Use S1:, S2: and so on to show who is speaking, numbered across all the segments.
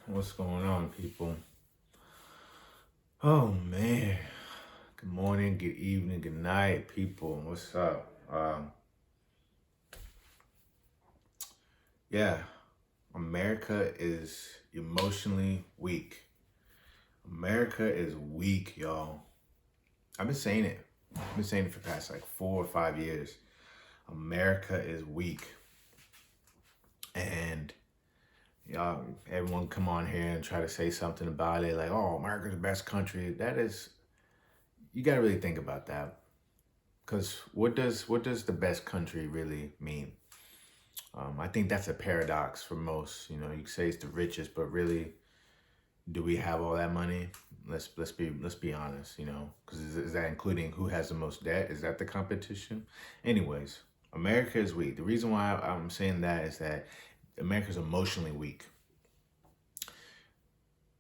S1: What's going on, people? Oh man. Good morning, good evening, good night, people. What's up? Yeah, America is emotionally weak. America is weak, y'all. I've been saying it. I've been saying it for the past like 4 or 5 years. America is weak. And y'all, everyone come on here and try to say something about it, like, oh, America's the best country. That is, you gotta really think about that. Because what does the best country really mean? I think that's a paradox for most. You know, you say it's the richest, but really, do we have all that money? Let's be honest. You know, because is that including who has the most debt? Is that the competition? Anyways, America is weak. The reason why I'm saying that is that America's emotionally weak.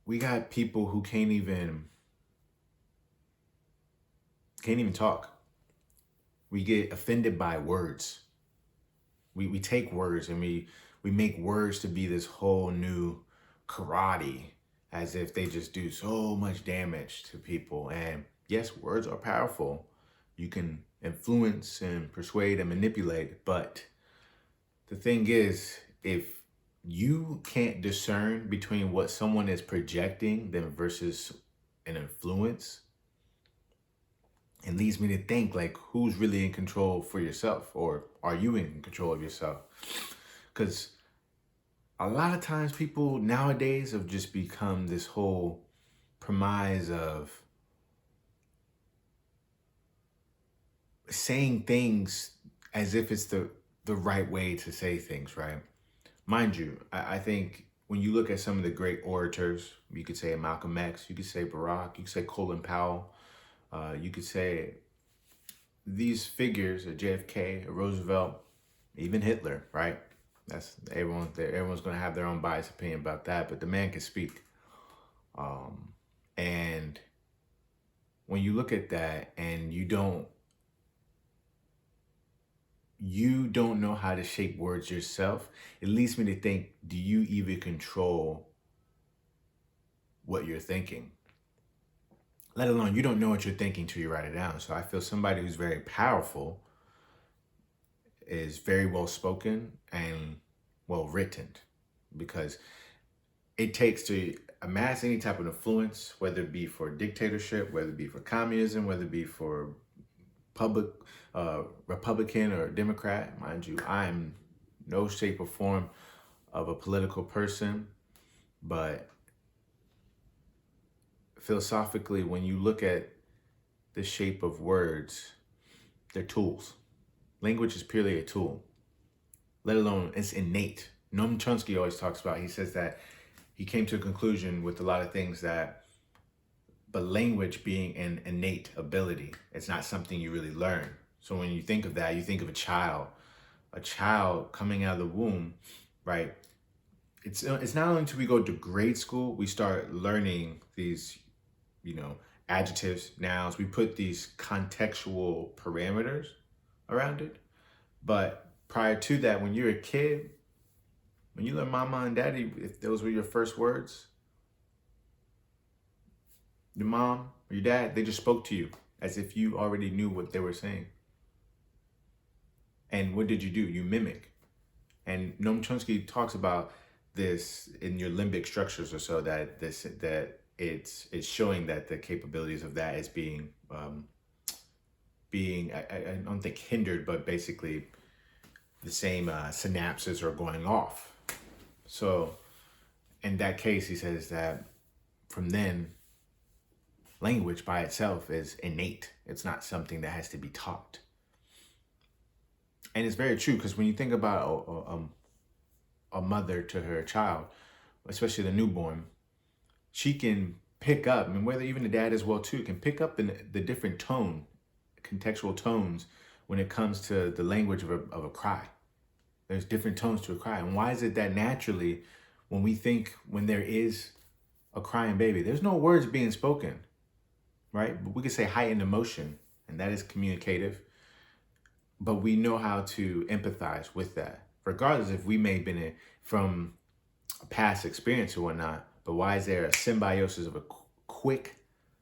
S1: We got people who can't even talk. We get offended by words. We take words and we make words to be this whole new karate, as if they just do so much damage to people. And yes, words are powerful. You can influence and persuade and manipulate, but the thing is, if you can't discern between what someone is projecting then versus an influence, it leads me to think, like, who's really in control for yourself, or are you in control of yourself? Because a lot of times people nowadays have just become this whole premise of saying things as if it's the right way to say things, right? Mind you, I think when you look at some of the great orators, you could say Malcolm X, you could say Barack, you could say Colin Powell, you could say these figures, a JFK, a Roosevelt, even Hitler, right? That's everyone's going to have their own biased opinion about that, but the man can speak. And when you look at that and you don't know how to shape words yourself, it leads me to think, do you even control what you're thinking? Let alone you don't know what you're thinking till you write it down. So I feel somebody who's very powerful is very well spoken and well written, because it takes to amass any type of influence, whether it be for dictatorship, whether it be for communism, whether it be for public Republican or Democrat. Mind you, I am no shape or form of a political person, but philosophically, when you look at the shape of words, they're tools. Language is purely a tool, let alone it's innate. Noam Chomsky always talks about, he says that he came to a conclusion with a lot of things that, but language being an innate ability, it's not something you really learn. So when you think of that, you think of a child coming out of the womb, right? It's not only until we go to grade school, we start learning these, adjectives, nouns, we put these contextual parameters around it. But prior to that, when you're a kid, when you learn mama and daddy, if those were your first words, your mom or your dad, they just spoke to you as if you already knew what they were saying. And what did you do? You mimic. And Noam Chomsky talks about this in your limbic structures, or so, that it's showing that the capabilities of that is being I don't think hindered, but basically the same synapses are going off. So in that case, he says that from then, language by itself is innate. It's not something that has to be taught. And it's very true, because when you think about a mother to her child, especially the newborn, she can pick up, and whether even the dad as well too, can pick up the different contextual tones when it comes to the language of a cry. There's different tones to a cry. And why is it that naturally, when there is a crying baby, there's no words being spoken, right? But we could say heightened emotion, and that is communicative. but we know how to empathize with that, regardless if we may have been from a past experience or whatnot. But why is there a symbiosis of a quick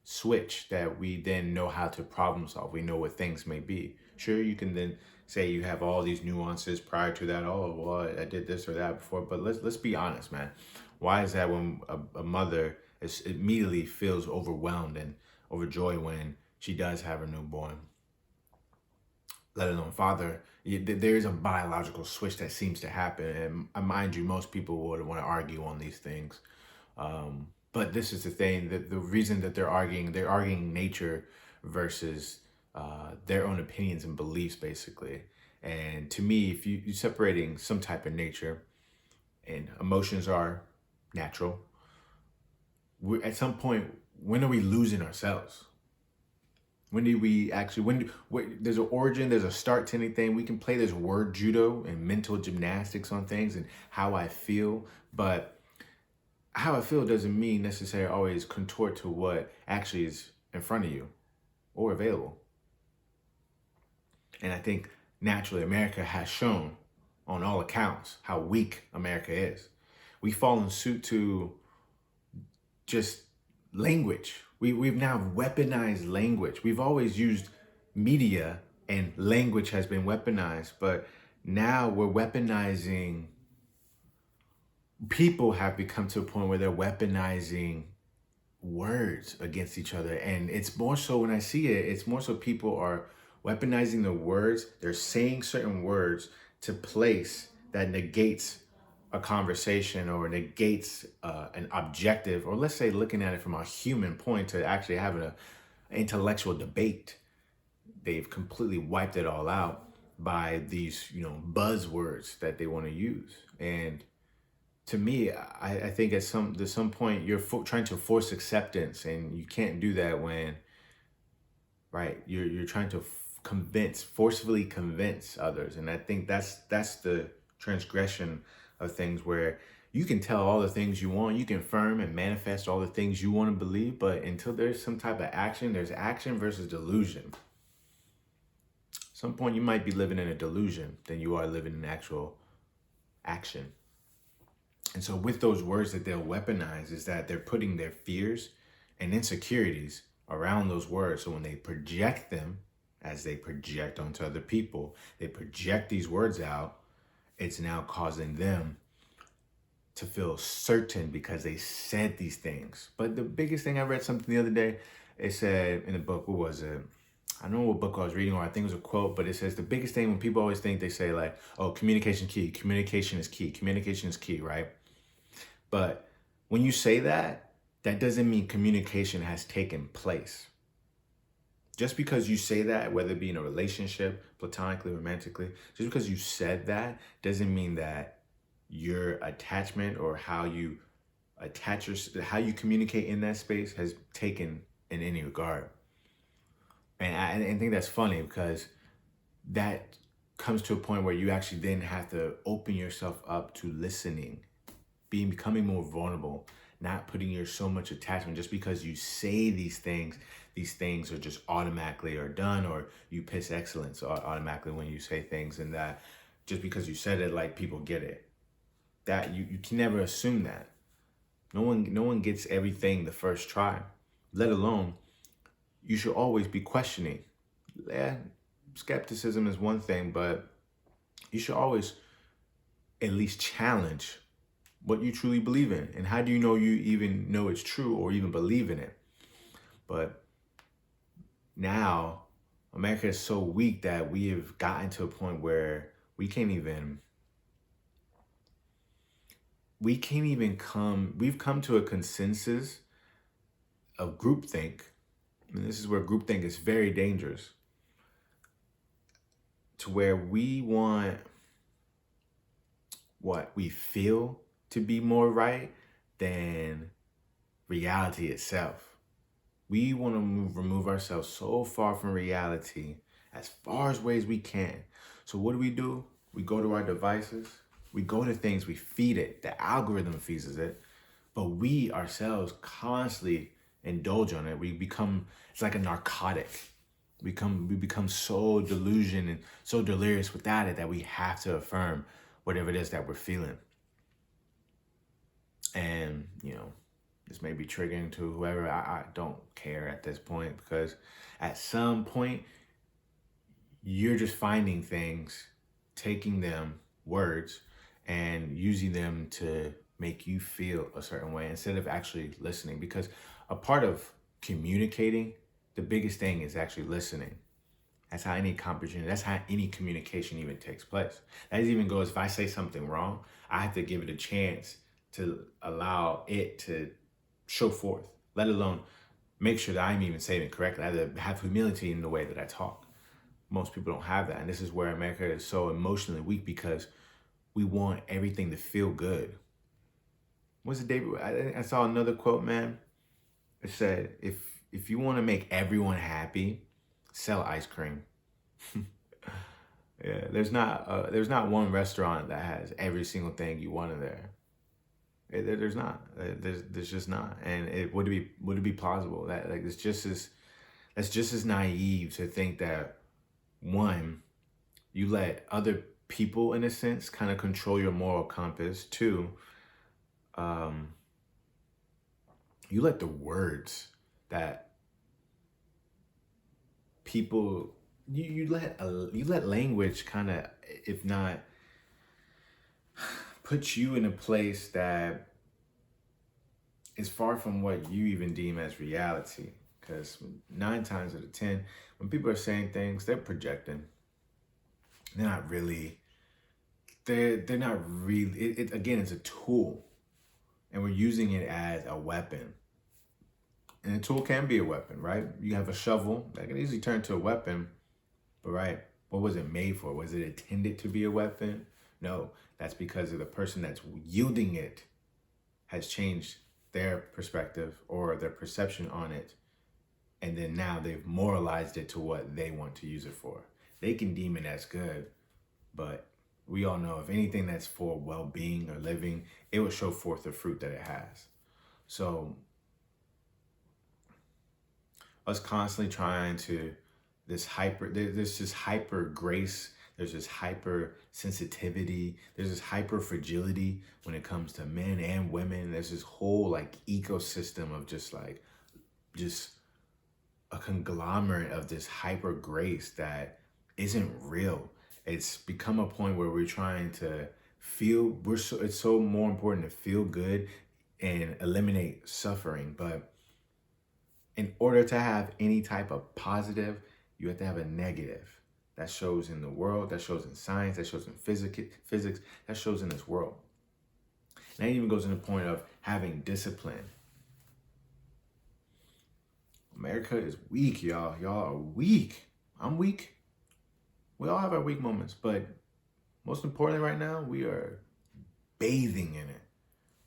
S1: switch that we then know how to problem solve? We know what things may be. Sure, you can then say you have all these nuances prior to that. Oh, well, I did this or that before. But let's be honest, man. Why is that when a mother immediately feels overwhelmed and overjoyed when she does have her newborn, let alone father? There's a biological switch that seems to happen. And mind you, most people would want to argue on these things. But this is the thing, that the reason that they're arguing nature versus their own opinions and beliefs, basically. And to me, if you're separating some type of nature, and emotions are natural, at some point, when are we losing ourselves? When do we actually, there's an origin, there's a start to anything. We can play this word judo and mental gymnastics on things and how I feel, but how I feel doesn't mean necessarily always contort to what actually is in front of you or available. And I think naturally America has shown on all accounts how weak America is. We fall in suit to just language. We've now weaponized language. We've always used media and language has been weaponized, but now we're weaponizing. People have become to a point where they're weaponizing words against each other. And it's more so, when I see it, it's more so people are weaponizing the words. They're saying certain words to place that negates a conversation or negates an objective, or let's say looking at it from a human point to actually having an intellectual debate. They've completely wiped it all out by these, buzzwords that they want to use. And to me, I think at some point you're trying to force acceptance, and you can't do that when, right, you're trying to forcefully convince others. And I think that's the transgression of things, where you can tell all the things you want, you can affirm and manifest all the things you want to believe, but until there's some type of action, there's action versus delusion. At some point you might be living in a delusion than you are living in actual action. And so with those words that they'll weaponize is that they're putting their fears and insecurities around those words. So when they project them, as they project onto other people, they project these words out, it's now causing them to feel certain because they said these things. But the biggest thing, I read something the other day, it said in the book, what was it? I don't know what book I was reading, or I think it was a quote, but it says the biggest thing, when people always think, they say like, oh, communication key, communication is key, communication is key, right? But when you say that, that doesn't mean communication has taken place. Just because you say that, whether it be in a relationship, platonically, romantically, just because you said that doesn't mean that your attachment or how you how you communicate in that space has taken in any regard. And I think that's funny, because that comes to a point where you actually then have to open yourself up to listening, becoming more vulnerable, not putting your so much attachment. Just because you say these things are just automatically are done, or you piss excellence automatically when you say things, and that just because you said it, like, people get it. That you can never assume that. No one gets everything the first try, let alone you should always be questioning. Yeah, skepticism is one thing, but you should always at least challenge what you truly believe in. And how do you know you even know it's true or even believe in it? But now America is so weak that we have gotten to a point where we've come to a consensus of groupthink. And this is where groupthink is very dangerous, to where we want what we feel to be more right than reality itself. We want to remove ourselves so far from reality, as far as ways we can. So what do? We go to our devices, we go to things, we feed it, the algorithm feeds it, but we ourselves constantly indulge on it. It's like a narcotic. We become so delusioned and so delirious without it that we have to affirm whatever it is that we're feeling. And, this may be triggering to whoever. I don't care at this point, because at some point you're just finding things, taking them, words, and using them to make you feel a certain way instead of actually listening. Because a part of communicating, the biggest thing is actually listening. That's how any comprehension, that's how any communication even takes place. That even goes, if I say something wrong, I have to give it a chance to allow it to show forth, let alone make sure that I'm even saying it correctly. I have to have humility in the way that I talk. Most people don't have that. And this is where America is so emotionally weak, because we want everything to feel good. What's it, David? I saw another quote, man. It said, if you want to make everyone happy, sell ice cream. Yeah, there's not one restaurant that has every single thing you want in there. There's not. There's just not. And would it be plausible that, like, that's just as naive to think that, one, you let other people, in a sense, kind of control your moral compass. Two, you let the words that people, you let language kind of, if not, put you in a place that is far from what you even deem as reality. Because 9 times out of 10, when people are saying things, they're projecting. They're not really. They're not really. Again, it's a tool, and we're using it as a weapon. And a tool can be a weapon, right? You have a shovel that can easily turn to a weapon, but right, what was it made for? Was it intended to be a weapon? No, that's because of the person that's wielding it has changed their perspective or their perception on it. And then now they've moralized it to what they want to use it for. They can deem it as good, but we all know if anything that's for well-being or living, it will show forth the fruit that it has. So us constantly trying to there's this hyper grace, there's this hyper sensitivity, there's this hyper fragility when it comes to men and women. There's this whole like ecosystem of just a conglomerate of this hyper grace that isn't real. It's become a point where we're trying to feel, it's so more important to feel good and eliminate suffering. But in order to have any type of positive, you have to have a negative. That shows in the world, that shows in science, that shows in physics, that shows in this world. And that even goes to the point of having discipline. America is weak, y'all. Y'all are weak. I'm weak. We all have our weak moments, but most importantly right now, we are bathing in it.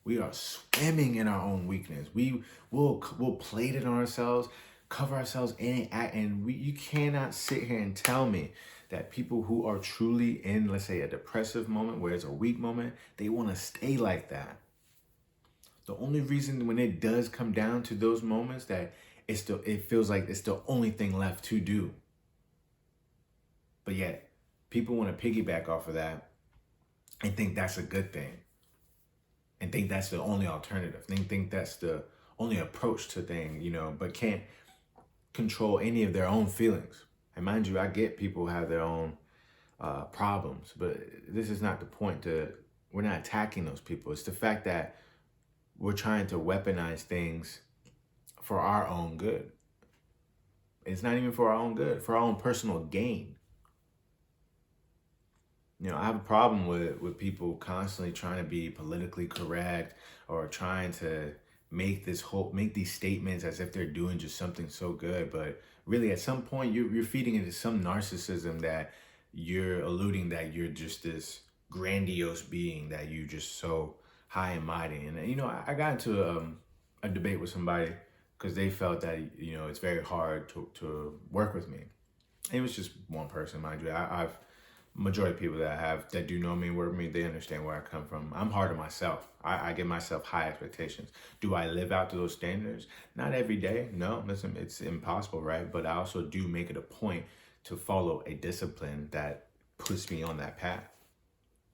S1: We are swimming in our own weakness. We'll plate it on ourselves, cover ourselves in it, and you cannot sit here and tell me that people who are truly in, let's say, a depressive moment where it's a weak moment, they want to stay like that. The only reason when it does come down to those moments that it feels like it's the only thing left to do. But yet, people want to piggyback off of that and think that's a good thing. And think that's the only alternative. They think that's the only approach to things, but can't control any of their own feelings. And mind you, I get people have their own problems, but this is not the point. We're not attacking those people. It's the fact that we're trying to weaponize things for our own good. It's not even for our own good, for our own personal gain. I have a problem with people constantly trying to be politically correct or trying to make these statements as if they're doing just something so good. But really, at some point, you're feeding into some narcissism that you're alluding that you're just this grandiose being, that you're just so high and mighty. And, I got into a debate with somebody because they felt that, it's very hard to work with me. It was just one person, mind you. Majority of people that do know me, work with me, they understand where I come from. I'm hard on myself. I give myself high expectations. Do I live out to those standards? Not every day. No, listen, it's impossible, right? But I also do make it a point to follow a discipline that puts me on that path.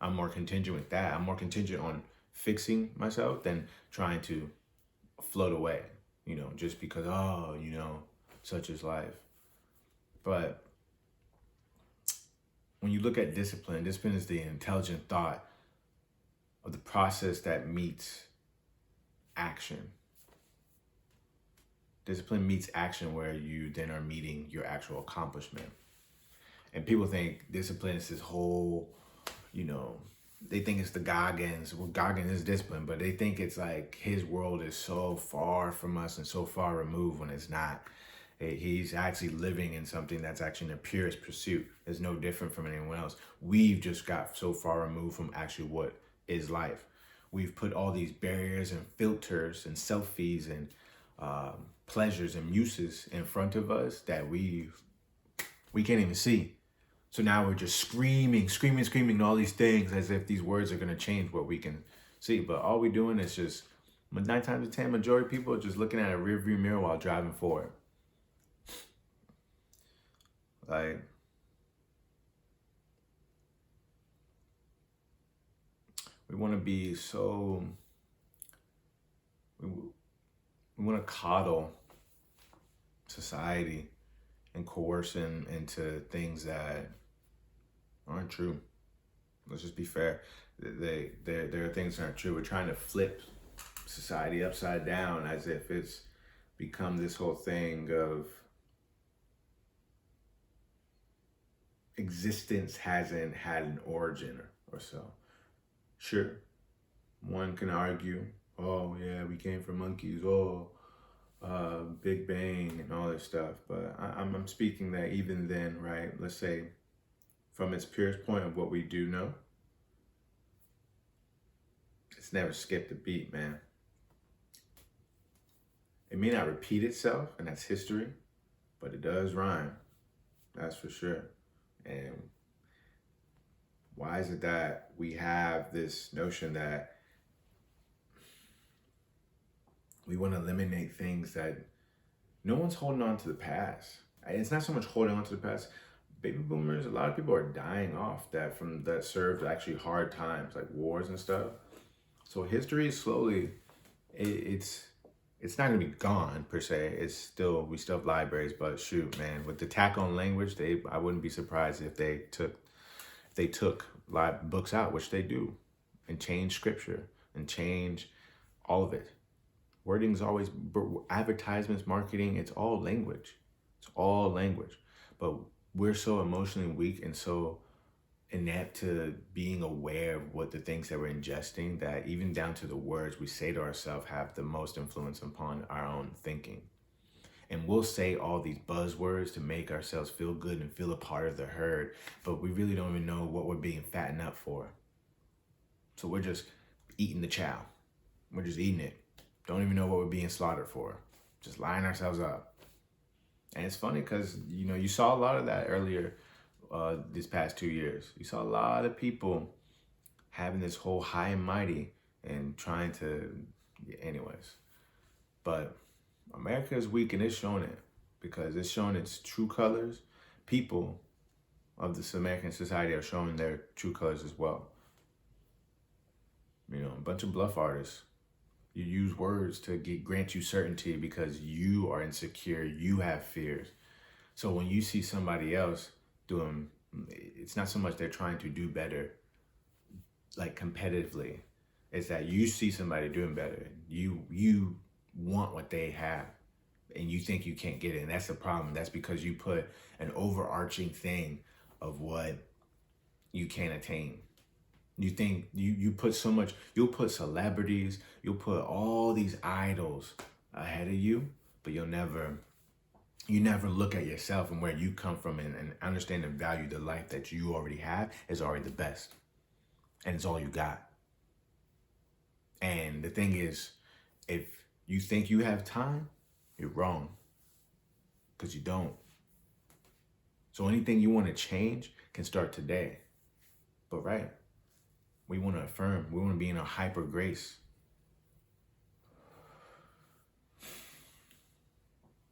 S1: I'm more contingent with that. I'm more contingent on fixing myself than trying to float away, just because, such is life. But when you look at discipline, discipline is the intelligent thought of the process that meets action. Discipline meets action where you then are meeting your actual accomplishment. And people think discipline is this whole, they think it's the Goggins. Well, Goggins is discipline, but they think it's like his world is so far from us and so far removed when it's not. He's actually living in something that's actually in the purest pursuit. It's no different from anyone else. We've just got so far removed from actually what is life. We've put all these barriers and filters and selfies and pleasures and muses in front of us that we can't even see. So now we're just screaming all these things as if these words are going to change what we can see. But all we're doing is just, 9 times out of 10, majority of people are just looking at a rearview mirror while driving forward. Like, we want to be so, we want to coddle society and coerce them into things that aren't true. Let's just be fair. There are things that aren't true. We're trying to flip society upside down as if it's become this whole thing of existence hasn't had an origin or so. Sure, one can argue, oh yeah, we came from monkeys, Big Bang and all this stuff. But I'm speaking that even then, right? Let's say from its purest point of what we do know, it's never skipped a beat, man. It may not repeat itself, and that's history, but it does rhyme. That's for sure. And why is it that we have this notion that we want to eliminate things that no one's holding on to the past? It's not so much holding on to the past. Baby boomers, a lot of people are dying off that served actually hard times, like wars and stuff. So history is slowly, it's not gonna be gone per se. We still have libraries, but shoot, man, with the tack on language, I wouldn't be surprised if they took books out, which they do, and change scripture and change all of it. Wording's always advertisements, marketing. It's all language. It's all language, but we're so emotionally weak and so inept to being aware of what the things that we're ingesting that even down to the words we say to ourselves have the most influence upon our own thinking. And we'll say all these buzzwords to make ourselves feel good and feel a part of the herd, but we really don't even know what we're being fattened up for. So we're just eating the chow. We're just eating it. Don't even know what we're being slaughtered for. Just lining ourselves up. And it's funny because, you saw a lot of that earlier these past 2 years. You saw a lot of people having this whole high and mighty and trying to, anyways. But America is weak and it's showing it because it's showing its true colors. People of this American society are showing their true colors as well. A bunch of bluff artists. You use words to grant you certainty because you are insecure, you have fears. So when you see somebody else doing, it's not so much they're trying to do better, like competitively. It's that you see somebody doing better. You want what they have and you think you can't get it. And that's the problem. That's because you put an overarching thing of what you can't attain. You think you put so much, you'll put celebrities, you'll put all these idols ahead of you, but you never look at yourself and where you come from and understand and value the life that you already have is already the best. And it's all you got. And the thing is, if you think you have time, you're wrong. Because you don't. So anything you want to change can start today. But right, we want to affirm. We want to be in a hyper grace.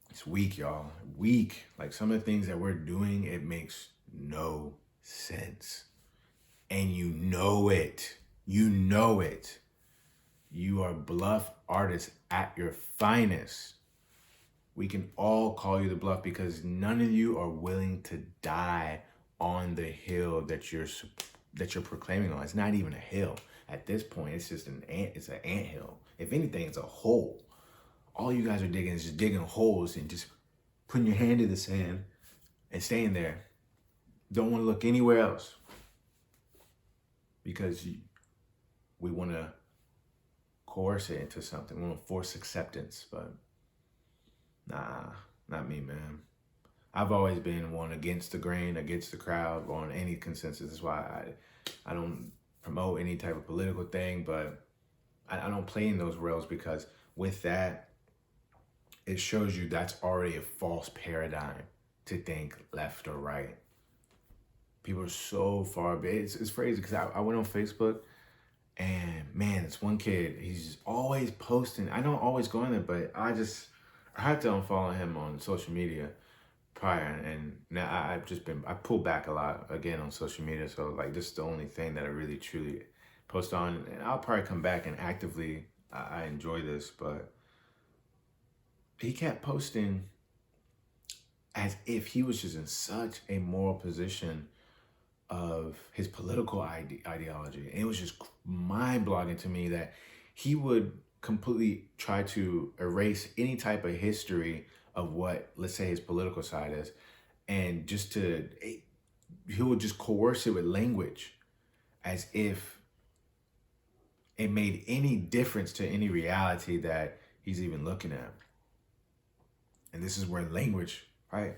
S1: It's weak, y'all. Weak. Like some of the things that we're doing, it makes no sense. And you know it. You know it. You are bluff artists at your finest. We can all call you the bluff because none of you are willing to die on the hill that you're proclaiming on. It's not even a hill at this point. It's just an anthill. If anything, it's a hole. All you guys are digging is just digging holes and just putting your hand in the sand and staying there. Don't want to look anywhere else because we want to coerce it into something. We want to force acceptance, but nah, not me, man. I've always been one against the grain, against the crowd, on any consensus. That's why I don't promote any type of political thing, but I don't play in those rails because with that, it shows you that's already a false paradigm to think left or right. People are so far. It's crazy because I went on Facebook and man, it's one kid. He's just always posting. I don't always go in there, but I had to unfollow him on social media prior, and now I pulled back a lot again on social media. So like this is the only thing that I really truly post on, and I'll probably come back and actively. I enjoy this, but he kept posting as if he was just in such a moral position of his political ideology. And it was just mind-blowing to me that he would completely try to erase any type of history of what, let's say, his political side is, and he would just coerce it with language as if it made any difference to any reality that he's even looking at. And this is where language, right,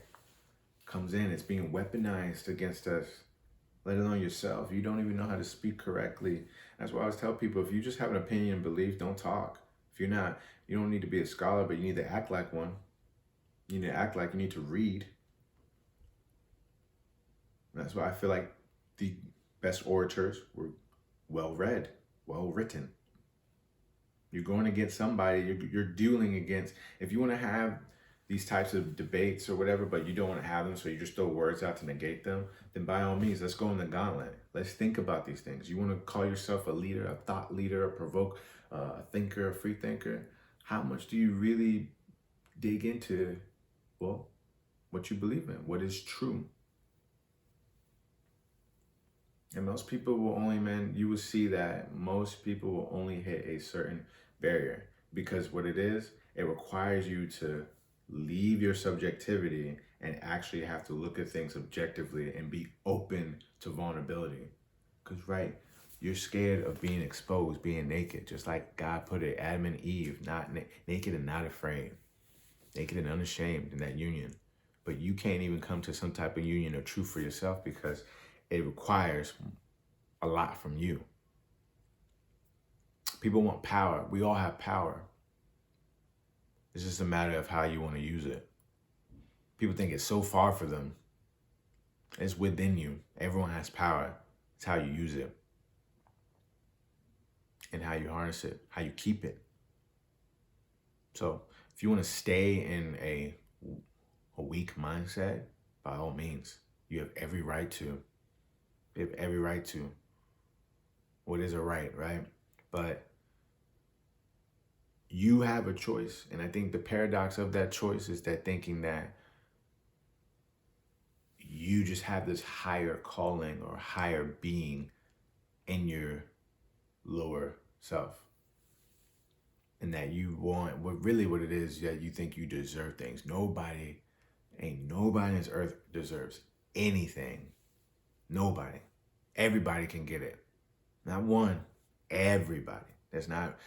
S1: comes in. It's being weaponized against us, let alone yourself. You don't even know how to speak correctly. That's why I always tell people, if you just have an opinion and belief, don't talk. If you're not, you don't need to be a scholar, but you need to act like one. You need to act like you need to read. That's why I feel like the best orators were well-read, well-written. You're going against somebody, you're dueling against, if you want to have these types of debates or whatever, but you don't want to have them, so you just throw words out to negate them, then by all means, let's go in the gauntlet. Let's think about these things. You want to call yourself a leader, a thought leader, a thinker, a free thinker? How much do you really dig into, well, what you believe in, what is true? And most people will only, you will see that most people will only hit a certain barrier, because what it is, it requires you to leave your subjectivity and actually have to look at things objectively and be open to vulnerability. Because, right, you're scared of being exposed, being naked, just like God put it, Adam and Eve, not naked and not afraid, naked and unashamed in that union. But you can't even come to some type of union or truth for yourself because it requires a lot from you. People want power. We all have power. It's just a matter of how you want to use it. People think it's so far for them. It's within you. Everyone has power. It's how you use it and how you harness it, how you keep it. So if you want to stay in a weak mindset, by all means, you have every right to. You have every right to. What is a right, right? But you have a choice. And I think the paradox of that choice is that thinking that you just have this higher calling or higher being in your lower self. And that you want, what it is, that you think you deserve things. Ain't nobody on this earth deserves anything. Nobody. Everybody can get it. Not one, everybody. It's not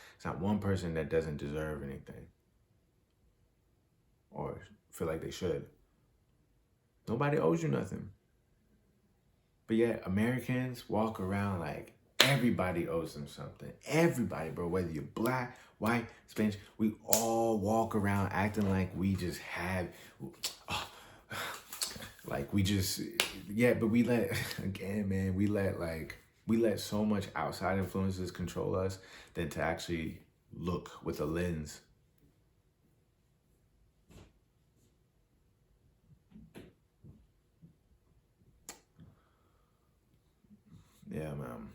S1: one person that doesn't deserve anything or feel like they should. Nobody owes you nothing. But yet Americans walk around like everybody owes them something. Everybody, bro, whether you're black, white, Spanish, we all walk around acting like we just have, like we just, yeah, but we let, again, man, we let like We let so much outside influences control us than to actually look with a lens. Yeah, man.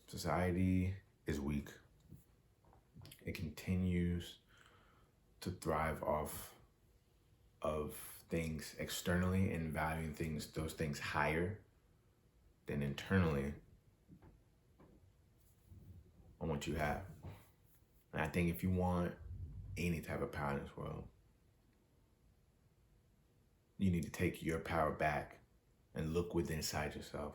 S1: Society is weak. It continues to thrive off of things externally and valuing those things higher than internally on what you have. And I think if you want any type of power in this world, you need to take your power back and look within inside yourself.